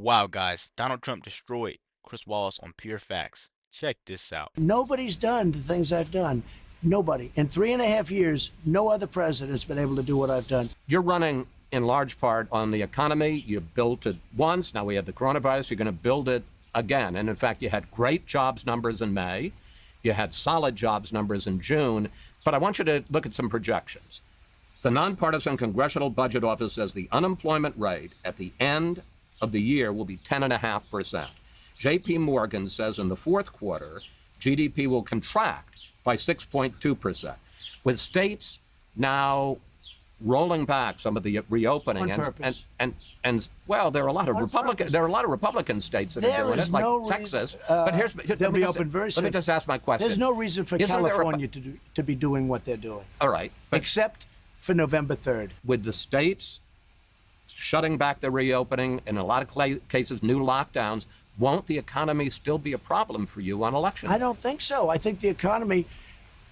Wow, guys, Donald Trump destroyed Chris Wallace on pure facts. Check this out. Nobody's done the things I've done. Nobody. In 3.5 years, no other president's been able to do what I've done. You're running in large part on the economy. You built it once. Now we have the coronavirus. You're going to build it again. And in fact, you had great jobs numbers in May. You had solid jobs numbers in June. But I want you to look at some projections. The Nonpartisan Congressional Budget Office says the unemployment rate at the end of the year will be 10.5%. J.P. Morgan says in the fourth quarter, GDP will contract by 6.2%. With states now rolling back some of the reopening and well, there are a lot of Republican states that are doing it, like Texas. But they'll be open very soon. Let me just ask my question. There's no reason for California to be doing what they're doing. All right, except for November 3rd. With the states shutting back the reopening, in a lot of cases, new lockdowns, won't the economy still be a problem for you on election day? I don't think so. I think the economy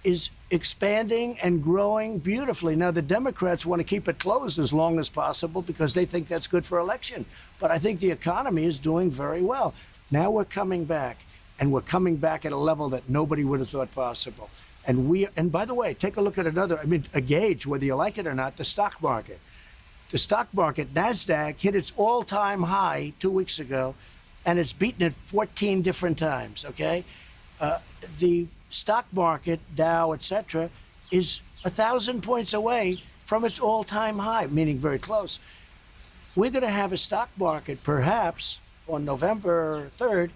is expanding and growing beautifully. Now, the Democrats want to keep it closed as long as possible because they think that's good for election. But I think the economy is doing very well. Now we're coming back, and we're coming back at a level that nobody would have thought possible. And by the way, take a look at a gauge, whether you like it or not, the stock market. The stock market, NASDAQ, hit its all-time high 2 weeks ago, and it's beaten it 14 different times, okay? The stock market, Dow, et cetera, is 1,000 points away from its all-time high, meaning very close. We're going to have a stock market, perhaps, on November 3rd,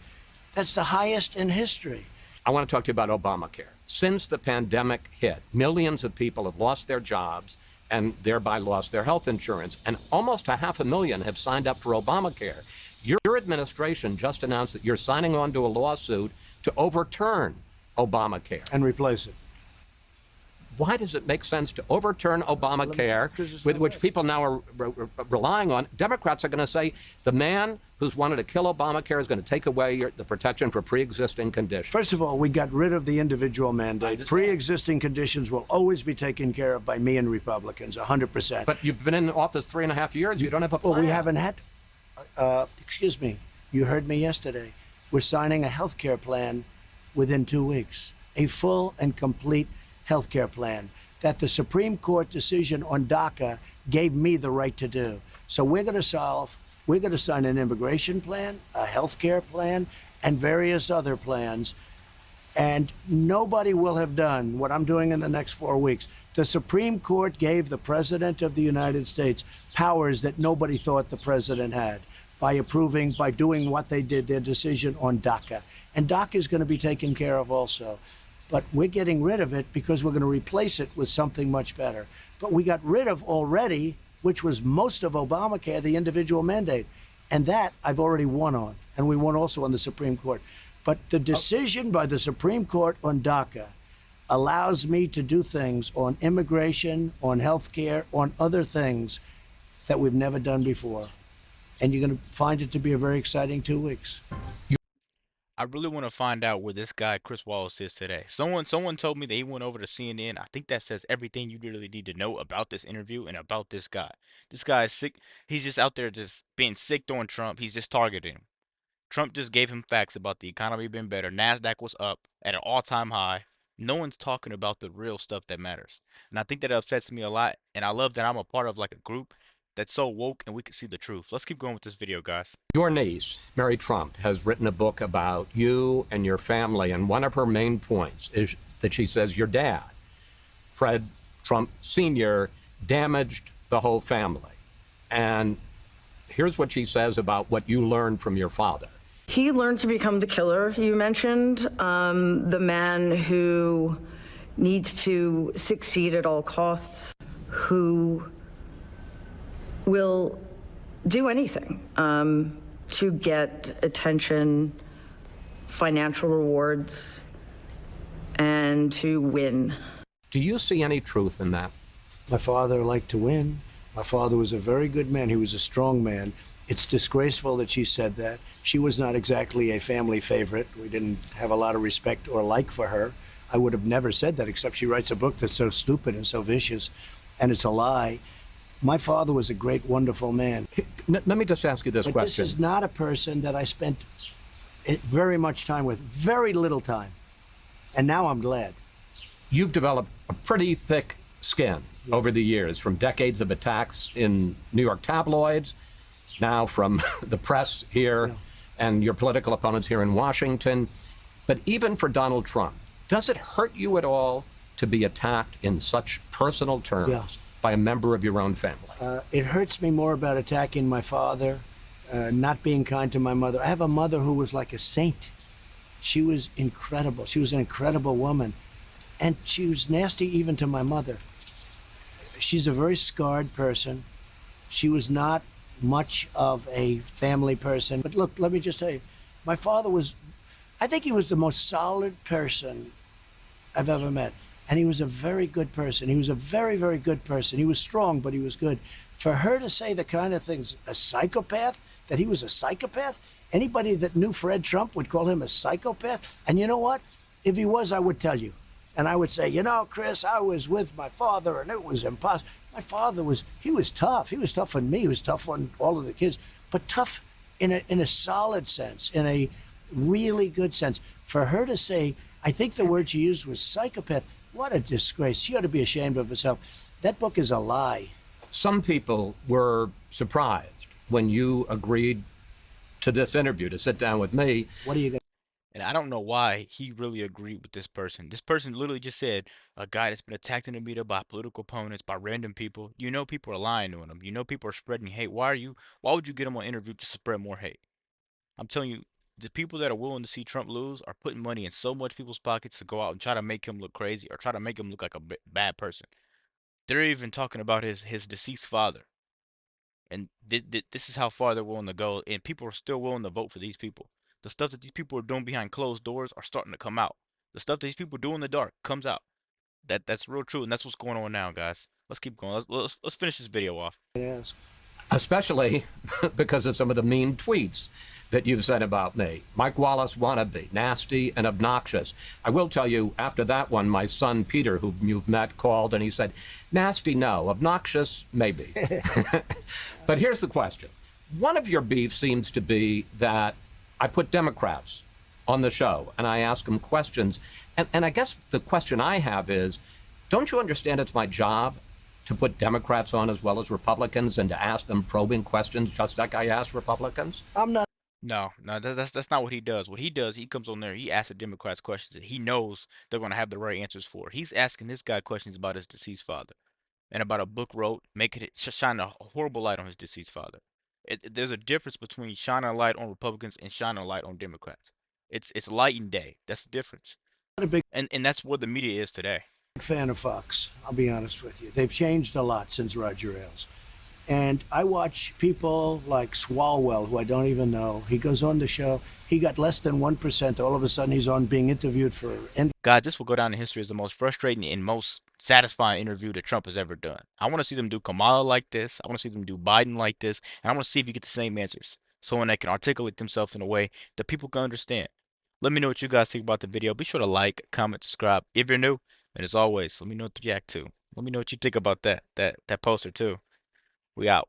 that's the highest in history. I want to talk to you about Obamacare. Since the pandemic hit, millions of people have lost their jobs and thereby lost their health insurance, and almost 500,000 have signed up for Obamacare. Your administration just announced that you're signing on to a lawsuit to overturn Obamacare. And replace it. Why does it make sense to overturn Obamacare, with which people now are relying on? Democrats are going to say the man who's wanted to kill Obamacare is going to take away the protection for pre-existing conditions. First of all, we got rid of the individual mandate. Pre-existing conditions will always be taken care of by me and Republicans, 100%. But you've been in office 3.5 years. You don't have a plan. Well, we haven't had... excuse me. You heard me yesterday. We're signing a health care plan within 2 weeks. A full and complete health care plan that the Supreme Court decision on DACA gave me the right to do. So we're going to sign an immigration plan, a health care plan, and various other plans. And nobody will have done what I'm doing in the next 4 weeks. The Supreme Court gave the President of the United States powers that nobody thought the President had by doing what they did, their decision on DACA. And DACA is going to be taken care of also. But we're getting rid of it because we're going to replace it with something much better. But we got rid of already, which was most of Obamacare, the individual mandate. And that I've already won on. And we won also on the Supreme Court. But the decision by the Supreme Court on DACA allows me to do things on immigration, on health care, on other things that we've never done before. And you're going to find it to be a very exciting 2 weeks. I really want to find out where this guy Chris Wallace is today. Someone told me that he went over to CNN. I think that says everything you really need to know about this interview and about this guy. This guy is sick. He's just out there just being sick on Trump. He's just targeting him. Trump just gave him facts about the economy being better. NASDAQ was up at an all-time high. No one's talking about the real stuff that matters. And I think that upsets me a lot. And I love that I'm a part of like a group that's so woke and we can see the truth. Let's keep going with this video, guys. Your niece, Mary Trump, has written a book about you and your family, and one of her main points is that she says your dad, Fred Trump Sr., damaged the whole family. And here's what she says about what you learned from your father. He learned to become the killer you mentioned, the man who needs to succeed at all costs, who will do anything to get attention, financial rewards, and to win. Do you see any truth in that? My father liked to win. My father was a very good man. He was a strong man. It's disgraceful that she said that. She was not exactly a family favorite. We didn't have a lot of respect or like for her. I would have never said that, except she writes a book that's so stupid and so vicious, and it's a lie. My father was a great, wonderful man. Let me just ask you this But this question. is not a person that I spent very much time with, very little time. And now I'm glad. You've developed a pretty thick skin over the years, from decades of attacks in New York tabloids, now from the press here, and your political opponents here in Washington. But even for Donald Trump, does it hurt you at all to be attacked in such personal terms Yeah. by a member of your own family? It hurts me more about attacking my father, not being kind to my mother. I have a mother who was like a saint. She was incredible. She was an incredible woman. And she was nasty even to my mother. She's a very scarred person. She was not much of a family person. But look, let me just tell you, my father was, I think he was the most solid person I've ever met. And he was a very good person. He was a very, very good person. He was strong, but he was good. For her to say the kind of things, a psychopath, that he was a psychopath, anybody that knew Fred Trump would call him a psychopath. And you know what? If he was, I would tell you. And I would say, you know, Chris, I was with my father and it was impossible. My father he was tough. He was tough on me. He was tough on all of the kids, but tough in a solid sense, in a really good sense. For her to say, I think the word she used was psychopath. What a disgrace. She ought to be ashamed of herself. That book is a lie. Some people were surprised when you agreed to this interview, to sit down with me. What are you going And I don't know why he really agreed with this person. This person literally just said a guy that's been attacked in the media by political opponents, by random people. You know people are lying to him. You know people are spreading hate. Why would you get him on interview to spread more hate? I'm telling you, the people that are willing to see Trump lose are putting money in so much people's pockets to go out and try to make him look crazy or try to make him look like a bad person. They're even talking about his deceased father. And this is how far they're willing to go. And people are still willing to vote for these people. The stuff that these people are doing behind closed doors are starting to come out. The stuff that these people do in the dark comes out. That's real true, and that's what's going on now, guys. Let's keep going. Let's finish this video off. to ask? Especially because of some of the mean tweets that you've said about me. Mike Wallace wannabe, nasty and obnoxious. I will tell you, after that one, my son Peter, who you've met, called and he said, nasty, no, obnoxious, maybe. But here's the question. One of your beefs seems to be that I put Democrats on the show and I ask them questions. And I guess the question I have is, don't you understand it's my job to put Democrats on as well as Republicans and to ask them probing questions just like I ask Republicans? I'm not. No, no, that's not what he does. What he does, he comes on there, he asks the Democrats questions that he knows they're going to have the right answers for. He's asking this guy questions about his deceased father and about a book wrote, making it shine a horrible light on his deceased father. There's a difference between shining a light on Republicans and shining a light on Democrats. It's light and day. That's the difference. Not a big And that's what the media is today. fan of Fox. I'll be honest with you. They've changed a lot since Roger Ailes. And I watch people like Swalwell, who I don't even know. He goes on the show. He got less than 1%. All of a sudden, he's on being interviewed for. Guys, this will go down in history as the most frustrating and most satisfying interview that Trump has ever done. I want to see them do Kamala like this. I want to see them do Biden like this. And I want to see if you get the same answers. Someone that can articulate themselves in a way that people can understand. Let me know what you guys think about the video. Be sure to like, comment, subscribe if you're new. And as always, let me know what to react to. Let me know what you think about that poster too. We out.